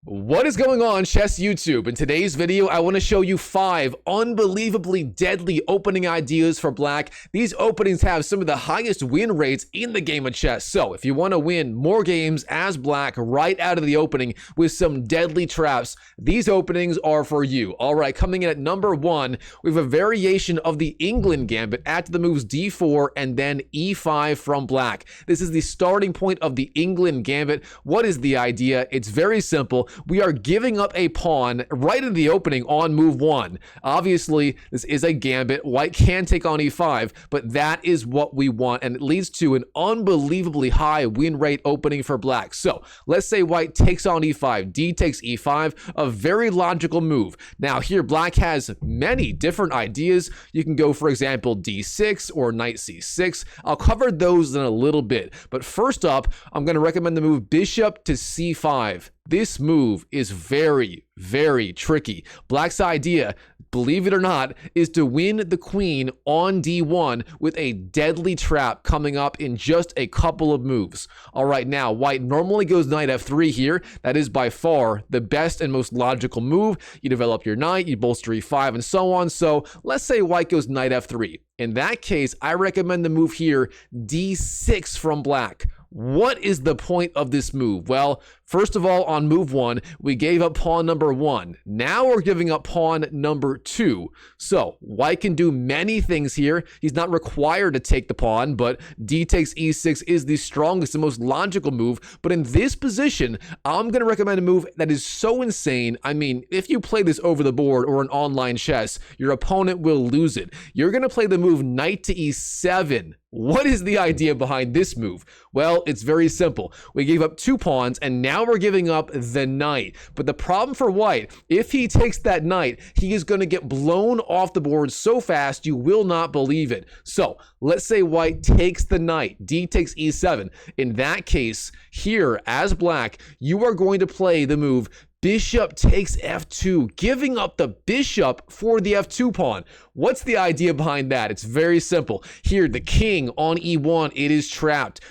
What is going on, Chess YouTube? In today's video, I want to show you 5 unbelievably deadly opening ideas for black. These openings have some of the highest win rates in the game of chess. So if you want to win more games as black right out of the opening with some deadly traps, these openings are for you. All right, coming in at number 1, we have a variation of the England gambit after the moves d4 and then e5 from black. This is the starting point of the England gambit. What is the idea? It's very simple. We are giving up a pawn right in the opening on move 1. Obviously, this is a gambit. White can take on e5, but that is what we want, and it leads to an unbelievably high win rate opening for black. So let's say white takes on e5, d takes e5, a very logical move. Now here, black has many different ideas. You can go, for example, d6 or knight c6. I'll cover those in a little bit, but first up, I'm going to recommend the move bishop to c5. This move is very, very tricky. Black's idea, believe it or not, is to win the queen on d1 with a deadly trap coming up in just a couple of moves. All right, now white normally goes knight f3 here. That is by far the best and most logical move. You develop your knight, you bolster e5, and so on. So let's say white goes knight f3. In that case, I recommend the move here, d6 from black. What is the point of this move? Well, first of all, on move 1, we gave up pawn number 1. Now we're giving up pawn number 2. So white can do many things here. He's not required to take the pawn, but d takes e6 is the strongest and most logical move. But in this position, I'm going to recommend a move that is so insane. I mean, if you play this over the board or in online chess, your opponent will lose it. You're going to play the move knight to e7. What is the idea behind this move? Well, it's very simple. We gave up 2 pawns, and now we're giving up the knight. But the problem for white, if he takes that knight, he is going to get blown off the board so fast you will not believe it. So let's say white takes the knight, d takes e7. In that case, here, as black, you are going to play the move bishop takes f2, giving up the bishop for the f2 pawn. What's the idea behind that? It's very simple. Here, the king on e1, it is trapped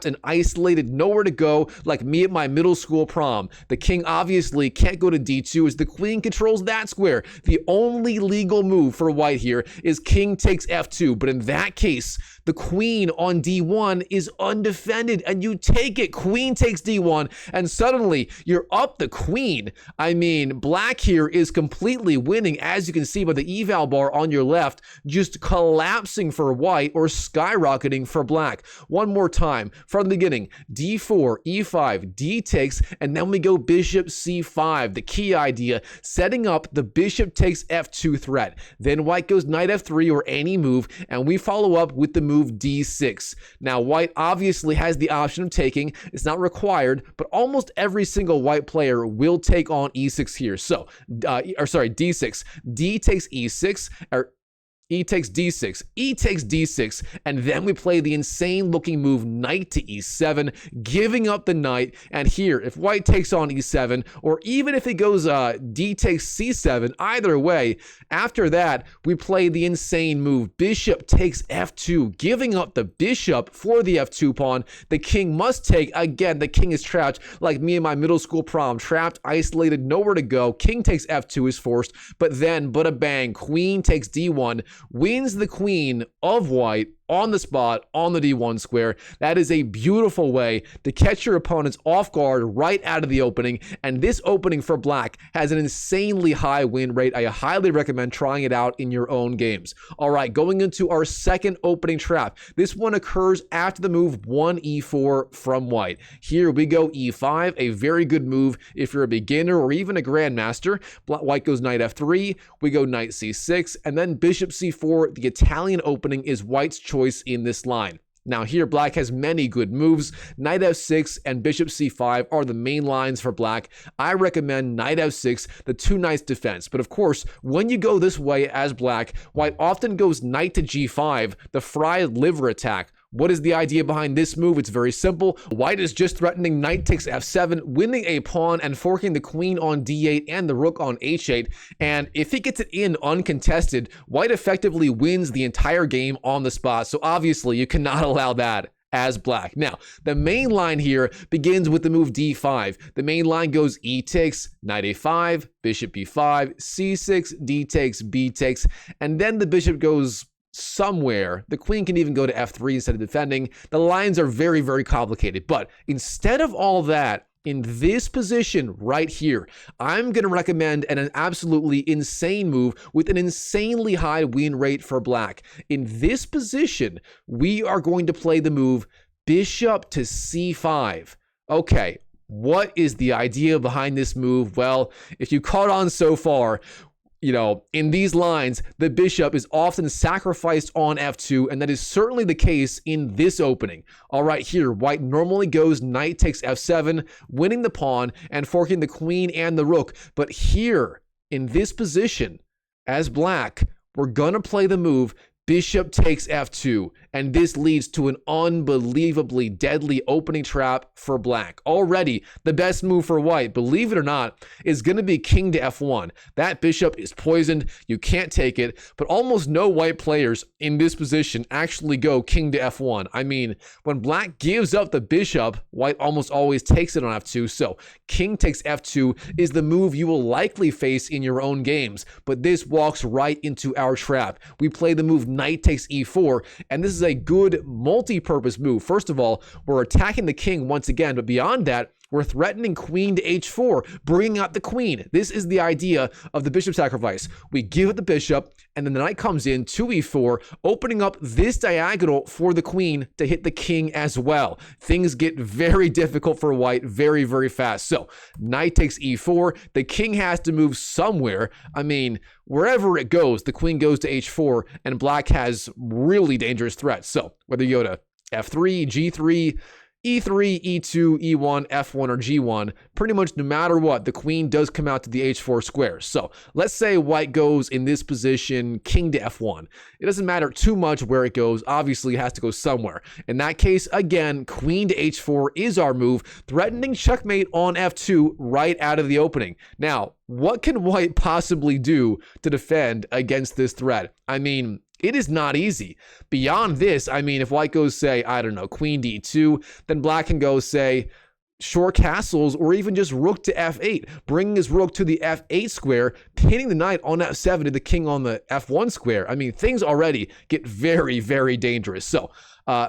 and isolated, nowhere to go, like me at my middle school prom. The king obviously can't go to d2 as the queen controls that square. The only legal move for white here is king takes f2, but in that case, the queen on d1 is undefended, and you take it. Queen takes d1, and suddenly you're up the queen. I mean, black here is completely winning, as you can see by the eval bar on your left, just collapsing for white or skyrocketing for black. One more time from the beginning, d4, e5, d takes, and then we go bishop c5. The key idea, setting up the bishop takes f2 threat. Then white goes knight f3 or any move, and we follow up with the move d6. Now, white obviously has the option of taking. It's not required, but almost every single white player will take on e6 here. So, d6. D takes e6, or e takes d6, e takes d6, and then we play the insane looking move knight to e7, giving up the knight. And here, if white takes on e7, or even if it goes d takes c7, either way, after that, we play the insane move bishop takes f2, giving up the bishop for the f2 pawn. The king must take. Again, the king is trapped, like me in my middle school prom, trapped, isolated, nowhere to go. King takes f2 is forced, but then, bada bang, queen takes d1, wins the queen of white on the spot on the d1 square. That is a beautiful way to catch your opponents off guard right out of the opening, and this opening for black has an insanely high win rate. I highly recommend trying it out in your own games. All right, going into our second opening trap. This one occurs after the move 1e4 from white. Here we go e5, a very good move if you're a beginner or even a grandmaster. White goes knight f3, we go knight c6, and then bishop c4. The Italian opening is white's choice in this line. Now here, black has many good moves. Knight f6 and bishop c5 are the main lines for black. I recommend knight f6, the 2 knights defense. But of course, when you go this way as black, white often goes knight to g5, the fried liver attack. What is the idea behind this move? It's very simple. White is just threatening knight takes f7, winning a pawn and forking the queen on d8 and the rook on h8. And if he gets it in uncontested, white effectively wins the entire game on the spot. So obviously you cannot allow that. as black. Now, the main line here begins with the move d5. The main line goes e takes, knight a5, bishop b5, c6, d takes, b takes, and then the bishop goes somewhere. The queen can even go to f3 instead of defending. The lines are very, very complicated, but instead of all that, in this position right here, I'm going to recommend an absolutely insane move with an insanely high win rate for black. In this position, we are going to play the move bishop to c5. Okay, what is the idea behind this move? Well, if you caught on so far, you know, in these lines, the bishop is often sacrificed on f2, and that is certainly the case in this opening. All right, here, white normally goes knight takes f7, winning the pawn and forking the queen and the rook. But here, in this position, as black, we're going to play the move bishop takes f2, and this leads to an unbelievably deadly opening trap for black. Already, the best move for white, believe it or not, is going to be king to f1. That bishop is poisoned. You can't take it, but almost no white players in this position actually go king to f1. I mean, when black gives up the bishop, white almost always takes it on f2, so king takes f2 is the move you will likely face in your own games, but this walks right into our trap. We play the move knight takes e4, and this is a good multi-purpose move. First of all, we're attacking the king once again, but beyond that, we're threatening queen to h4, bringing out the queen. This is the idea of the bishop sacrifice. We give it the bishop, and then the knight comes in to e4, opening up this diagonal for the queen to hit the king as well. Things get very difficult for white very, very fast. So knight takes e4. The king has to move somewhere. I mean, wherever it goes, the queen goes to h4, and black has really dangerous threats. So whether you go to f3, g3, e3, e2, e1, f1, or g1, pretty much no matter what, the queen does come out to the h4 square. So let's say white goes in this position, king to f1. It doesn't matter too much where it goes. Obviously, it has to go somewhere. In that case, again, queen to h4 is our move, threatening checkmate on f2 right out of the opening. Now, what can white possibly do to defend against this threat? I mean, it is not easy. Beyond this, I mean, if white goes, say, I don't know, queen d2, then black can go, say, short castles, or even just rook to f8, bringing his rook to the f8 square, pinning the knight on f7 to the king on the f1 square. I mean, things already get very, very dangerous. So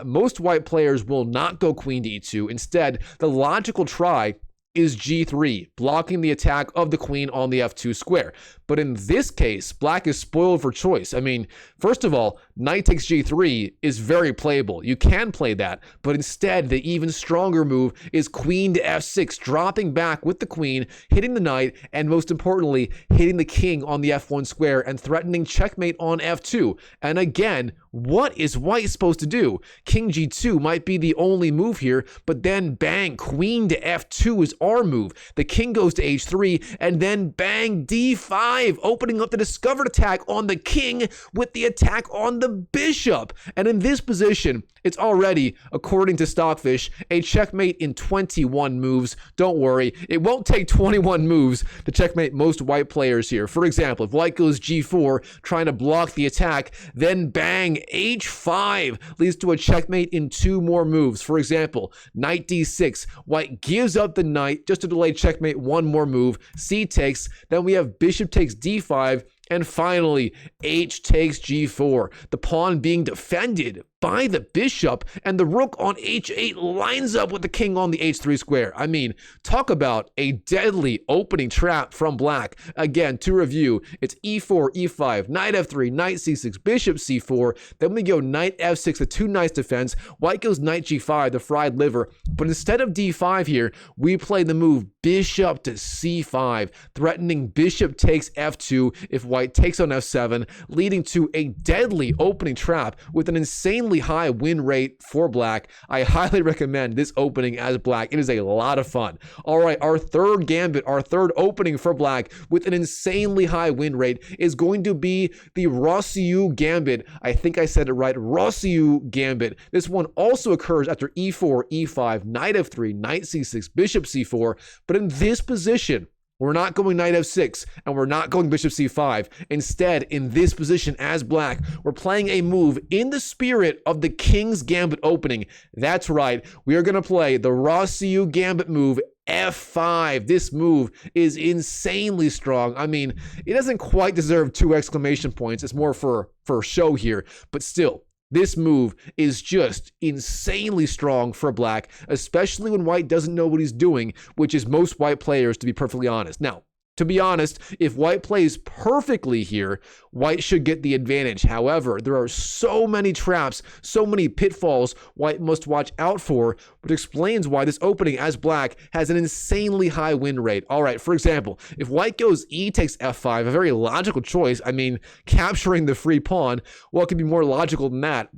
most white players will not go queen to e2. Instead, the logical try is g3, blocking the attack of the queen on the f2 square. But in this case, black is spoiled for choice. I mean, first of all, knight takes g3 is very playable. You can play that, but instead, the even stronger move is queen to f6, dropping back with the queen, hitting the knight, and most importantly, hitting the king on the f1 square and threatening checkmate on f2. And again, what is white supposed to do? King g2 might be the only move here, but then bang, queen to f2 is our move. The king goes to h3, and then bang, d5, opening up the discovered attack on the king with the attack on the bishop. And in this position, it's already, according to Stockfish, a checkmate in 21 moves. Don't worry, it won't take 21 moves to checkmate most white players here. For example, if white goes g4, trying to block the attack, then bang, h5 leads to a checkmate in 2 more moves. For example, knight d6, white gives up the knight just to delay checkmate 1 more move, c takes, then we have bishop takes d5, and finally, h takes g4, the pawn being defended by the bishop, and the rook on h8 lines up with the king on the h3 square. I mean, talk about a deadly opening trap from black. Again, to review, it's e4, e5, knight f3, knight c6, bishop c4, then we go knight f6, the 2 knights defense, white goes knight g5, the fried liver, but instead of d5 here, we play the move bishop to c5, threatening bishop takes f2 if white takes on f7, leading to a deadly opening trap with an insanely high win rate for black. I highly recommend this opening as black. It is a lot of fun. All right, our third gambit, our third opening for black with an insanely high win rate is going to be the Rossiu gambit. I think I said it right, Rossiu gambit. This one also occurs after e4, e5, knight f3, knight c6, bishop c4, but in this position, We're not going knight f6, and we're not going bishop c5. Instead, in this position as black, we're playing a move in the spirit of the King's Gambit opening. That's right, we are going to play the Rossiu Gambit move, f5. This move is insanely strong. I mean, it doesn't quite deserve 2 exclamation points. It's more for show here, but still. This move is just insanely strong for black, especially when white doesn't know what he's doing, which is most white players, to be perfectly honest. Now, to be honest, if white plays perfectly here, white should get the advantage. However, there are so many traps, so many pitfalls white must watch out for, which explains why this opening as black has an insanely high win rate. All right, for example, if white goes e takes f5, a very logical choice. I mean, capturing the free pawn, what could be more logical than that?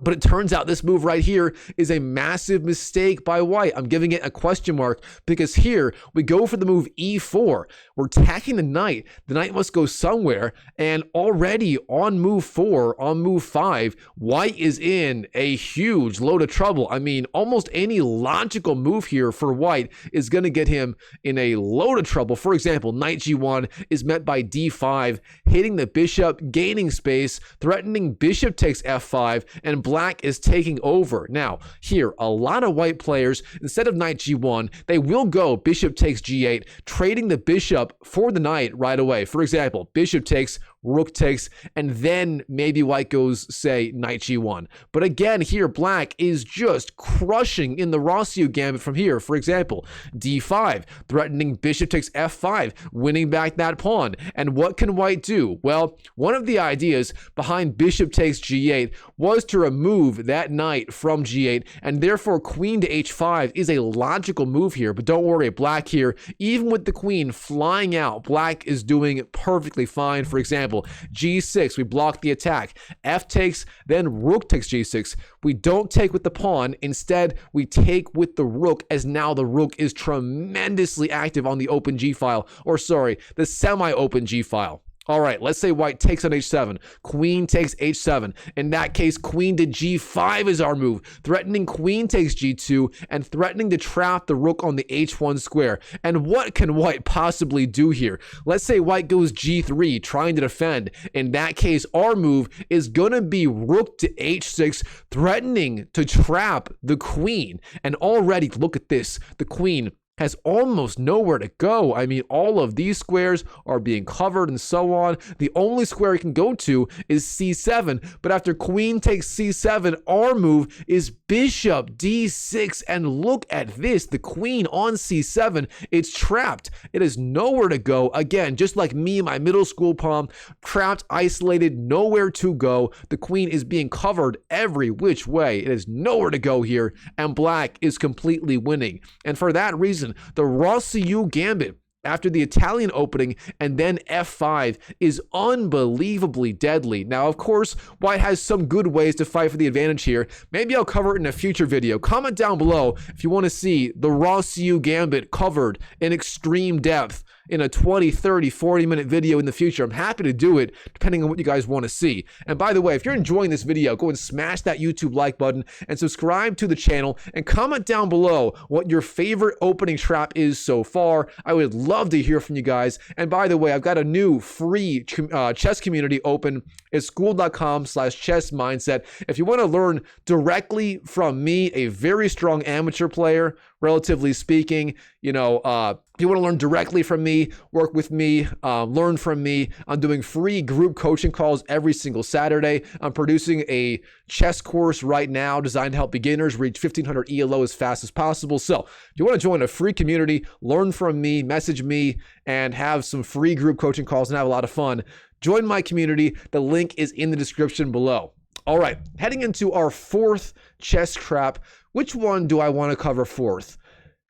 But it turns out this move right here is a massive mistake by white. I'm giving it a question mark because here we go for the move e4. We're attacking the knight. The knight must go somewhere. And already on move 4, on move 5, white is in a huge load of trouble. I mean, almost any logical move here for white is going to get him in a load of trouble. For example, knight g1 is met by d5, hitting the bishop, gaining space, threatening bishop takes f5, and black is taking over. Now, here, a lot of white players, instead of knight g1, they will go bishop takes g8, trading the bishop for the knight right away. For example, bishop takes, rook takes, and then maybe white goes, say, knight g1. But again, here, black is just crushing in the Rossiu Gambit from here. For example, d5, threatening bishop takes f5, winning back that pawn. And what can white do? Well, one of the ideas behind bishop takes g8 was to remove that knight from g8, and therefore queen to h5 is a logical move here. But don't worry, black here, even with the queen flying out, black is doing perfectly fine. For example, g6, we block the attack. F takes, then rook takes g6. We don't take with the pawn. Instead, we take with the rook, as now the rook is tremendously active on the open g file, or sorry, the semi-open g file. All right, let's say white takes on h7. Queen takes h7. In that case, queen to g5 is our move, threatening queen takes g2 and threatening to trap the rook on the h1 square. And what can white possibly do here? Let's say white goes g3, trying to defend. In that case, our move is going to be rook to h6, threatening to trap the queen. And already, look at this, the queen has almost nowhere to go. I mean, all of these squares are being covered and so on. The only square he can go to is c7, but after queen takes c7, our move is bishop d6, and look at this, the queen on c7, it's trapped. It has nowhere to go. Again, just like me, my middle school pawn, trapped, isolated, nowhere to go. The queen is being covered every which way. It has nowhere to go here, and black is completely winning. And for that reason, the Rossiu Gambit after the Italian opening and then f5 is unbelievably deadly. Now, of course, white has some good ways to fight for the advantage here. Maybe I'll cover it in a future video. Comment down below if you want to see the Rossiu Gambit covered in extreme depth in a 20, 30, 40-minute video in the future. I'm happy to do it depending on what you guys want to see. And by the way, if you're enjoying this video, go and smash that YouTube like button and subscribe to the channel and comment down below what your favorite opening trap is so far. I would love to hear from you guys. And by the way, I've got a new free chess community open. It's school.com/chessmindset. If you want to learn directly from me, a very strong amateur player, relatively speaking, you know, if you want to learn directly from me, work with me, learn from me, I'm doing free group coaching calls every single Saturday. I'm producing a chess course right now designed to help beginners reach 1500 ELO as fast as possible. So if you want to join a free community, learn from me, message me, and have some free group coaching calls and have a lot of fun, join my community. The link is in the description below. All right, heading into our fourth chess trap. Which one do I want to cover fourth?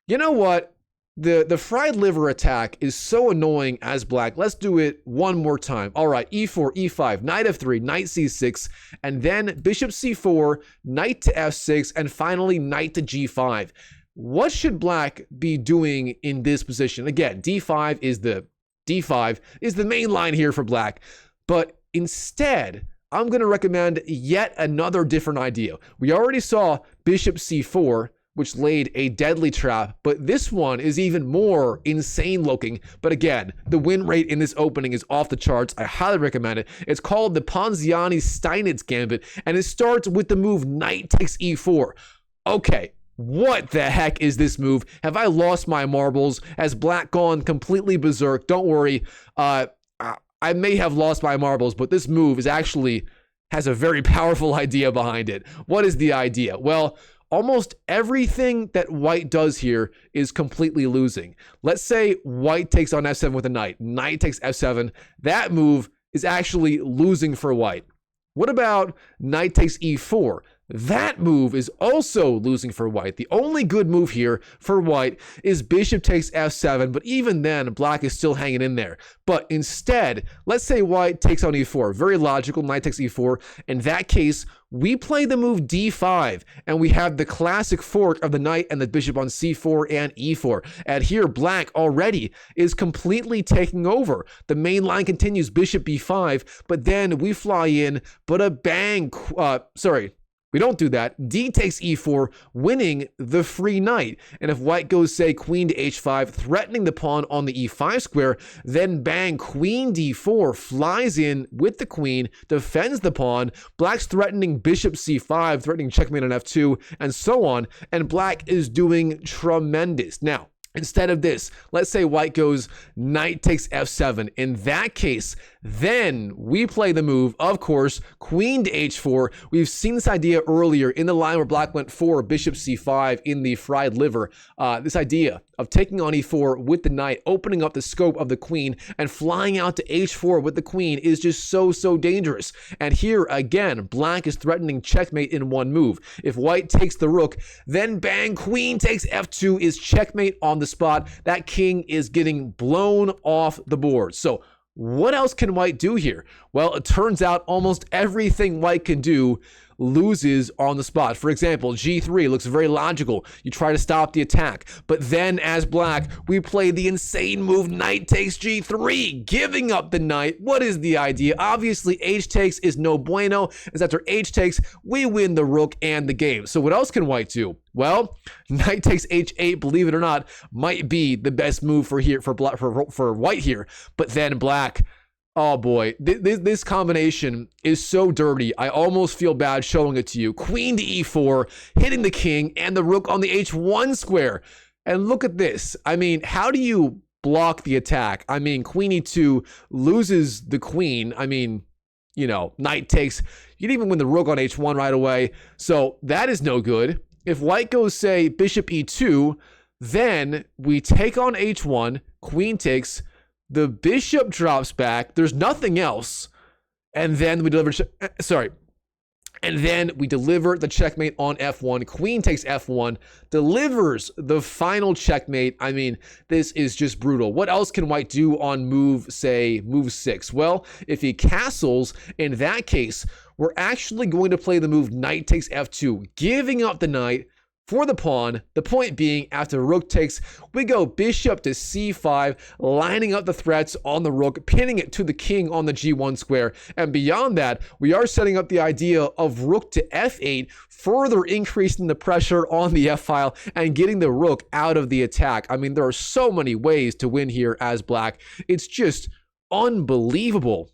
You know what? The fried liver attack is so annoying as black. Let's do it one more time. All right, e4, e5, knight f3, knight c6, and then bishop c4, knight to f6, and finally knight to g5. What should black be doing in this position? Again, d5 is the main line here for black, but instead, I'm going to recommend yet another different idea. We already saw bishop c4 which laid a deadly trap, but this one is even more insane looking. But again, the win rate in this opening is off the charts. I highly recommend it. It's called the Ponziani-Steinitz Gambit, and it starts with the move knight takes e4. Okay, what the heck is this move? Have I lost my marbles? Has black gone completely berserk? Don't worry, I may have lost my marbles, but this move is actually has a very powerful idea behind it. What is the idea? Well, almost everything that white does here is completely losing. Let's say white takes on f7 with a knight. Knight takes f7. That move is actually losing for white. What about knight takes e4? That move is also losing for white. The only good move here for white is bishop takes f7, but even then, black is still hanging in there. But instead, let's say white takes on e4. Very logical, knight takes e4. In that case, we play the move d5, and we have the classic fork of the knight and the bishop on c4 and e4. And here, black already is completely taking over. The main line continues, bishop b5, but then we fly in, but a bang, we don't do that. D takes e4, winning the free knight. And if white goes, say, queen to h5, threatening the pawn on the e5 square, then bang, queen d4, flies in with the queen, defends the pawn. Black's threatening bishop c5, threatening checkmate on f2, and so on. And black is doing tremendous. Now, instead of this, let's say white goes knight takes f7. In that case, then we play the move, of course, queen to h4. We've seen this idea earlier in the line where black went for bishop c5 in the fried liver. This idea of taking on e4 with the knight, opening up the scope of the queen, and flying out to h4 with the queen is just so dangerous. And here, again, black is threatening checkmate in one move. If white takes the rook, then bang, queen takes f2 is checkmate on the spot. That king is getting blown off the board. So what else can white do here? Well, it turns out almost everything white can do loses on the spot. For example, g3 looks very logical. You try to stop the attack, but then as black, we play the insane move knight takes g3, giving up the knight. What is the idea? Obviously, h takes is no bueno, as after h takes, we win the rook and the game. So what else can white do? Well, knight takes h8, believe it or not, might be the best move for white here, but then black, oh boy, this combination is so dirty. I almost feel bad showing it to you. Queen to e4, hitting the king and the rook on the h1 square. And look at this. I mean, how do you block the attack? I mean, queen e2 loses the queen. I mean, you know, knight takes, you can even win the rook on h1 right away. So that is no good. If white goes, say, bishop e2, then we take on h1, queen takes, the bishop drops back, there's nothing else, and then we deliver, and then we deliver the checkmate on f1, queen takes f1, delivers the final checkmate. I mean, this is just brutal. What else can white do on move, say, move 6? Well, if he castles, in that case, we're actually going to play the move knight takes f2, giving up the knight for the pawn. The point being, after rook takes, we go bishop to c5, lining up the threats on the rook, pinning it to the king on the g1 square. And beyond that, we are setting up the idea of rook to f8, further increasing the pressure on the f-file and getting the rook out of the attack. I mean, there are so many ways to win here as black. It's just unbelievable.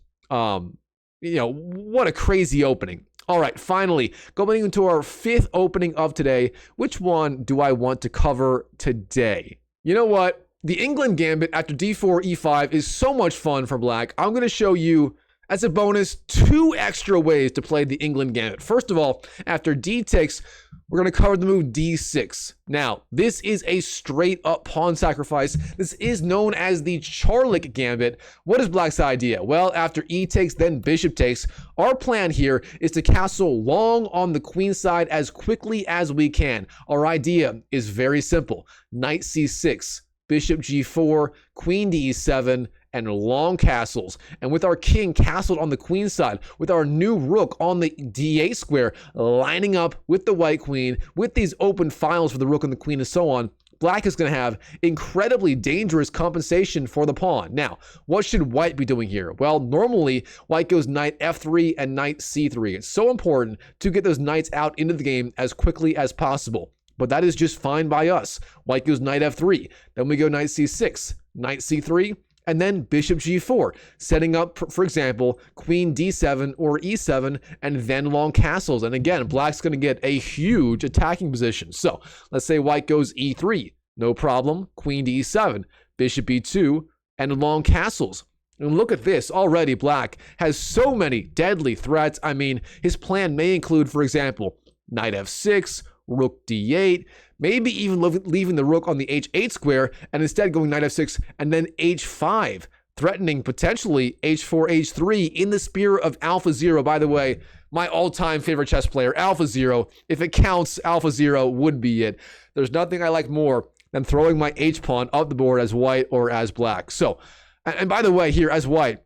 You know, what a crazy opening. All right, finally, going into our fifth opening of today, which one do I want to cover today? You know what? The England Gambit after d4, e5 is so much fun for black. I'm going to show you, as a bonus, 2 extra ways to play the England Gambit. First of all, after d takes, we're going to cover the move d6. Now, this is a straight up pawn sacrifice. This is known as the Charlik Gambit. What is black's idea? Well, after e takes, then bishop takes, our plan here is to castle long on the queen side as quickly as we can. Our idea is very simple. Knight c6, bishop g4, queen to e7, and long castles. And with our king castled on the queen side, with our new rook on the d8 square, lining up with the white queen, with these open files for the rook and the queen and so on, black is going to have incredibly dangerous compensation for the pawn. Now, what should white be doing here? Well, normally, white goes knight f3 and knight c3. It's so important to get those knights out into the game as quickly as possible. but that is just fine by us. White goes knight f3, then we go knight c6, knight c3, and then bishop g4, setting up, for example, queen d7 or e7, and then long castles. And again, black's going to get a huge attacking position. So let's say white goes e3, no problem, queen to e7, bishop e2, and long castles. And look at this, already black has so many deadly threats. I mean, his plan may include, for example, knight f6, rook d8, maybe even leaving the rook on the h8 square and instead going knight f6 and then h5, threatening potentially h4, h3 in the spirit of AlphaZero. By the way, my all-time favorite chess player, AlphaZero. If it counts, AlphaZero would be it. There's nothing I like more than throwing my h-pawn up the board as white or as black. So, and by the way, here as white,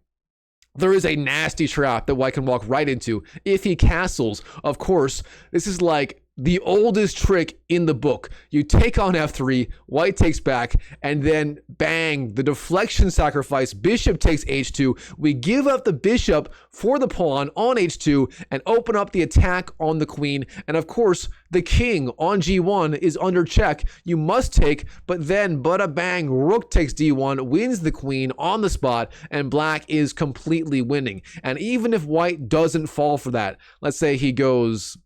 there is a nasty trap that white can walk right into if he castles. Of course, this is like the oldest trick in the book. You take on f3, white takes back, and then bang, the deflection sacrifice, bishop takes h2. We give up the bishop for the pawn on h2 and open up the attack on the queen. And of course, the king on g1 is under check. You must take, but then bada bang, rook takes d1, wins the queen on the spot, and black is completely winning. And even if white doesn't fall for that, let's say he goes,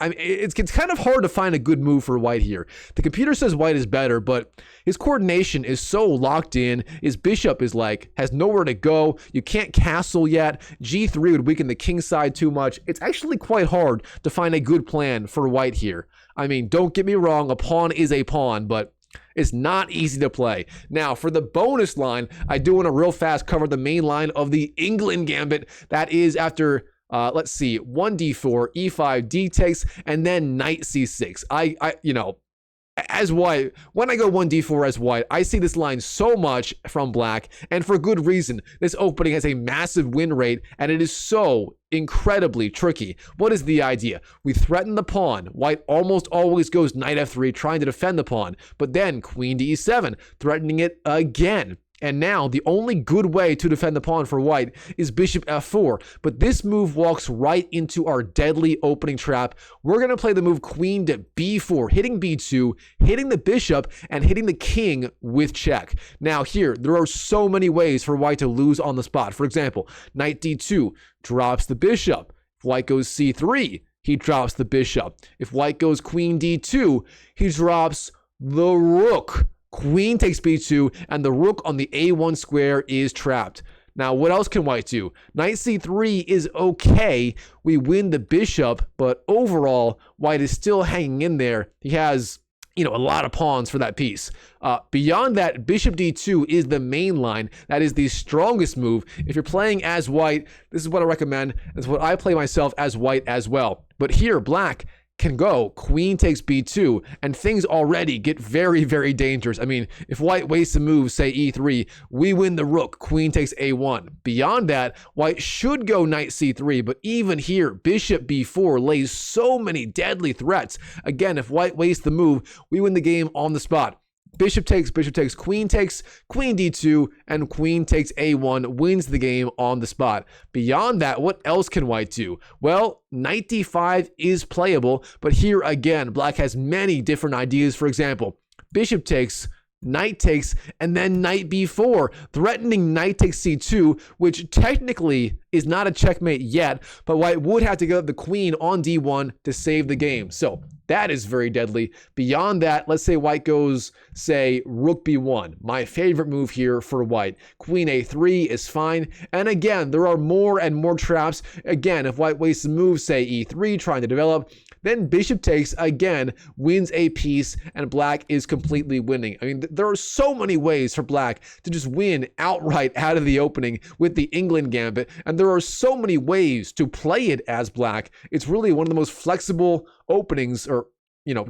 I mean, it's kind of hard to find a good move for white here. The computer says white is better, but his coordination is so locked in. His bishop is has nowhere to go. You can't castle yet. G3 would weaken the king side too much. It's actually quite hard to find a good plan for white here. I mean, don't get me wrong, a pawn is a pawn, but it's not easy to play. Now, for the bonus line, I do want to real fast cover the main line of the England gambit. That is after let's see, 1d4, e5, d takes, and then knight c6. As white, when I go 1d4 as white, I see this line so much from black, and for good reason. This opening has a massive win rate, and it is so incredibly tricky. What is the idea? We threaten the pawn. White almost always goes knight f3, trying to defend the pawn, but then queen to e7, threatening it again. And now the only good way to defend the pawn for white is bishop f4. But this move walks right into our deadly opening trap. We're going to play the move queen to b4, hitting b2, hitting the bishop, and hitting the king with check. Now here, there are so many ways for white to lose on the spot. For example, knight d2 drops the bishop. If white goes c3, he drops the bishop. If white goes queen d2, he drops the rook. Queen takes b2, and the rook on the a1 square is trapped. Now, what else can white do? Knight c3 is okay. We win the bishop, but overall, white is still hanging in there. He has, a lot of pawns for that piece. Beyond that, bishop d2 is the main line. That is the strongest move. If you're playing as white, this is what I recommend. It's what I play myself as white as well. But here, black can go queen takes b2, and things already get very, very dangerous. I mean, if white wastes a move, say e3, we win the rook, queen takes a1. Beyond that, white should go knight c3, but even here, bishop b4 lays so many deadly threats. Again, if white wastes the move, we win the game on the spot. Bishop takes, queen d2, and queen takes a1, wins the game on the spot. Beyond that, what else can white do? Well, knight d5 is playable, but here again, black has many different ideas. For example, bishop takes, knight takes, and then knight b4, threatening knight takes c2, which technically is not a checkmate yet, but white would have to give up the queen on d1 to save the game. So that is very deadly. Beyond that, let's say white goes, say, rook b1. My favorite move here for white. Queen a3 is fine. And again, there are more and more traps. Again, if white wastes a move, say e3, trying to develop, then bishop takes, again, wins a piece, and black is completely winning. I mean, there are so many ways for black to just win outright out of the opening with the England gambit, and there are so many ways to play it as black. It's really one of the most flexible openings, or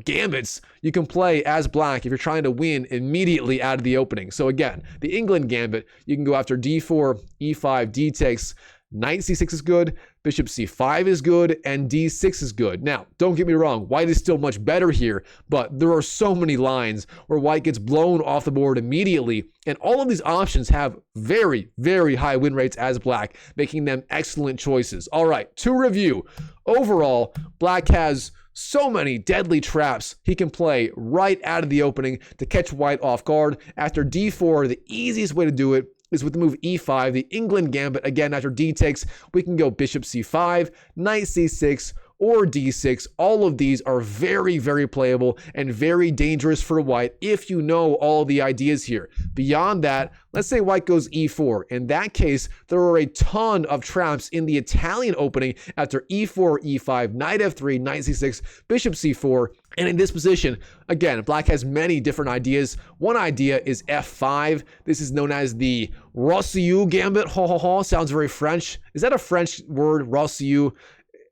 gambits you can play as black if you're trying to win immediately out of the opening. So again, the England gambit, you can go after d4, e5, d takes, knight c6 is good, bishop c5 is good, and d6 is good. Now, don't get me wrong, white is still much better here, but there are so many lines where white gets blown off the board immediately, and all of these options have very, very high win rates as black, making them excellent choices. All right, to review, overall, black has so many deadly traps he can play right out of the opening to catch white off guard. After d4, the easiest way to do it is with the move e5, the England gambit. Again, after d takes, we can go bishop c5, knight c6, or d6. All of these are very, very playable and very dangerous for white if you know all the ideas here. Beyond that, let's say white goes e4. In that case, there are a ton of traps in the Italian opening after e4, e5, knight f3, knight c6, bishop c4. And in this position, again, black has many different ideas. One idea is f5. This is known as the Rossiu gambit. Ho, ho, ho. Sounds very French. Is that a French word, Rossiu?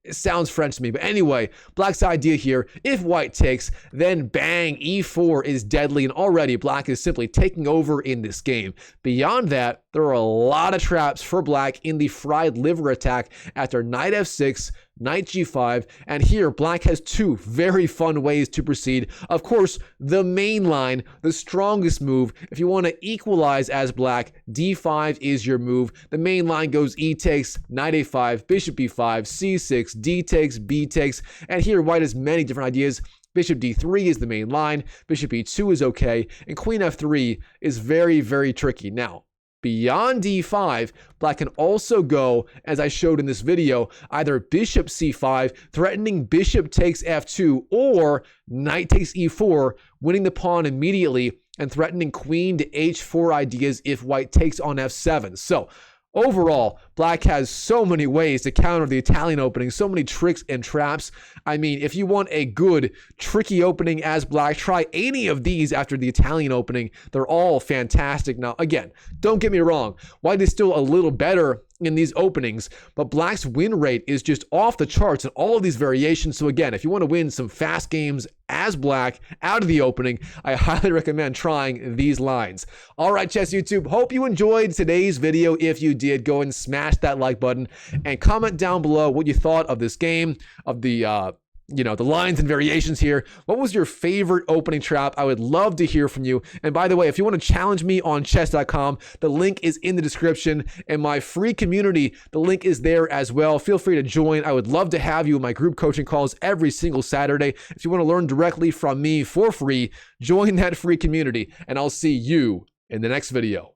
It sounds French to me. But anyway, black's idea here, if white takes, then bang, e4 is deadly. And already black is simply taking over in this game. Beyond that, there are a lot of traps for black in the fried liver attack after knight f6, knight g5, and here black has two very fun ways to proceed. Of course, the main line, the strongest move, if you want to equalize as black, d5 is your move. The main line goes e takes, knight a5, bishop b5, c6, d takes, b takes, and here white has many different ideas. Bishop d3 is the main line, bishop e2 is okay, and queen f3 is very, very tricky. Now, beyond d5, black can also go, as I showed in this video, either bishop c5, threatening bishop takes f2, or knight takes e4, winning the pawn immediately, and threatening queen to h4 ideas if white takes on f7. So, overall, black has so many ways to counter the Italian opening, so many tricks and traps. I mean, if you want a good, tricky opening as black, try any of these after the Italian opening. They're all fantastic. Now, again, don't get me wrong. White is still a little better in these openings, but black's win rate is just off the charts in all of these variations. So again, if you want to win some fast games as black out of the opening, I highly recommend trying these lines. All right, Chess YouTube, hope you enjoyed today's video. If you did, go and smash that like button and comment down below what you thought of this game, of the the lines and variations here. What was your favorite opening trap? I would love to hear from you. And by the way, if you want to challenge me on chess.com, the link is in the description, and my free community, the link is there as well. Feel free to join. I would love to have you in my group coaching calls every single Saturday. If you want to learn directly from me for free, join that free community, and I'll see you in the next video.